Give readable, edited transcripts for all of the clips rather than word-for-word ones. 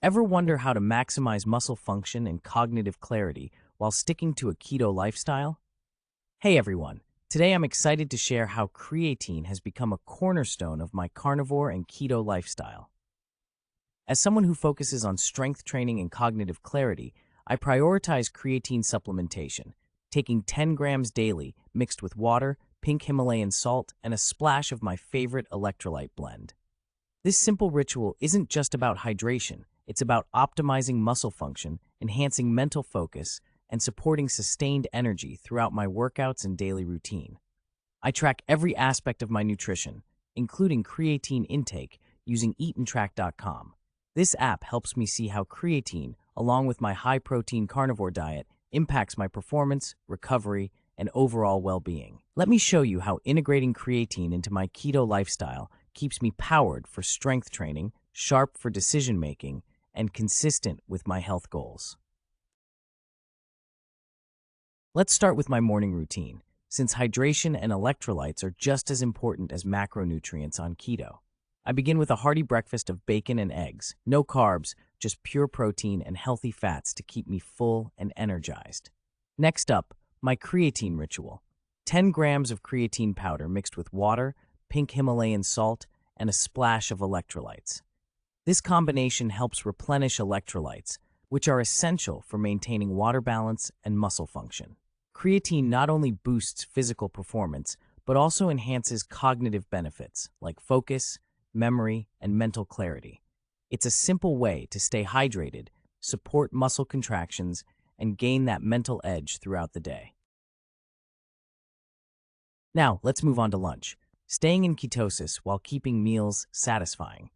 Ever wonder how to maximize muscle function and cognitive clarity while sticking to a keto lifestyle? Hey everyone, today I'm excited to share how creatine has become a cornerstone of my carnivore and keto lifestyle. As someone who focuses on strength training and cognitive clarity, I prioritize creatine supplementation, taking 10 grams daily mixed with water, pink Himalayan salt, and a splash of my favorite electrolyte blend. This simple ritual isn't just about hydration, it's about optimizing muscle function, enhancing mental focus, and supporting sustained energy throughout my workouts and daily routine. I track every aspect of my nutrition, including creatine intake, using eatandtrack.com. This app helps me see how creatine, along with my high-protein carnivore diet, impacts my performance, recovery, and overall well-being. Let me show you how integrating creatine into my keto lifestyle keeps me powered for strength training, sharp for decision-making, and consistent with my health goals. Let's start with my morning routine, since hydration and electrolytes are just as important as macronutrients on keto. I begin with a hearty breakfast of bacon and eggs, no carbs, just pure protein and healthy fats to keep me full and energized. Next up, my creatine ritual. 10 grams of creatine powder mixed with water, pink Himalayan salt, and a splash of electrolytes. This combination helps replenish electrolytes, which are essential for maintaining water balance and muscle function. Creatine not only boosts physical performance, but also enhances cognitive benefits like focus, memory, and mental clarity. It's a simple way to stay hydrated, support muscle contractions, and gain that mental edge throughout the day. Now, let's move on to lunch. Staying in ketosis while keeping meals satisfying.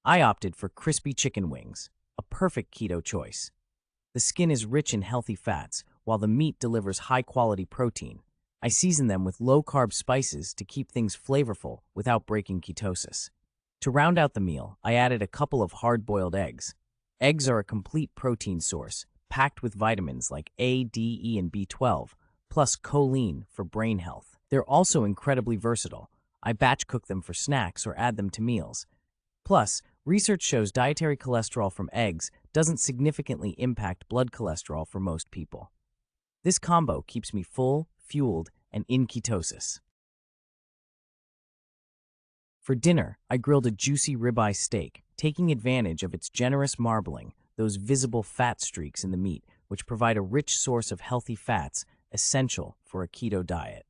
I opted for crispy chicken wings, a perfect keto choice. The skin is rich in healthy fats, while the meat delivers high-quality protein. I season them with low-carb spices to keep things flavorful without breaking ketosis. To round out the meal, I added a couple of hard-boiled eggs. Eggs are a complete protein source, packed with vitamins like A, D, E, and B12, plus choline for brain health. They're also incredibly versatile. I batch cook them for snacks or add them to meals. Plus, research shows dietary cholesterol from eggs doesn't significantly impact blood cholesterol for most people. This combo keeps me full, fueled, and in ketosis. For dinner, I grilled a juicy ribeye steak, taking advantage of its generous marbling, those visible fat streaks in the meat, which provide a rich source of healthy fats essential for a keto diet.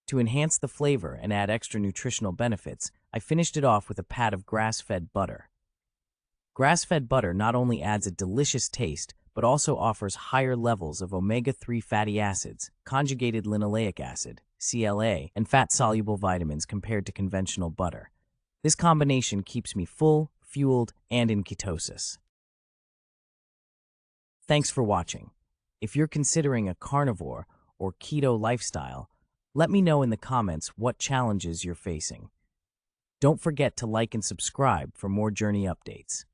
To enhance the flavor and add extra nutritional benefits, I finished it off with a pat of grass-fed butter. Grass-fed butter not only adds a delicious taste, but also offers higher levels of omega-3 fatty acids, conjugated linoleic acid, CLA, and fat-soluble vitamins compared to conventional butter. This combination keeps me full, fueled, and in ketosis. Thanks for watching. If you're considering a carnivore or keto lifestyle, let me know in the comments what challenges you're facing. Don't forget to like and subscribe for more journey updates.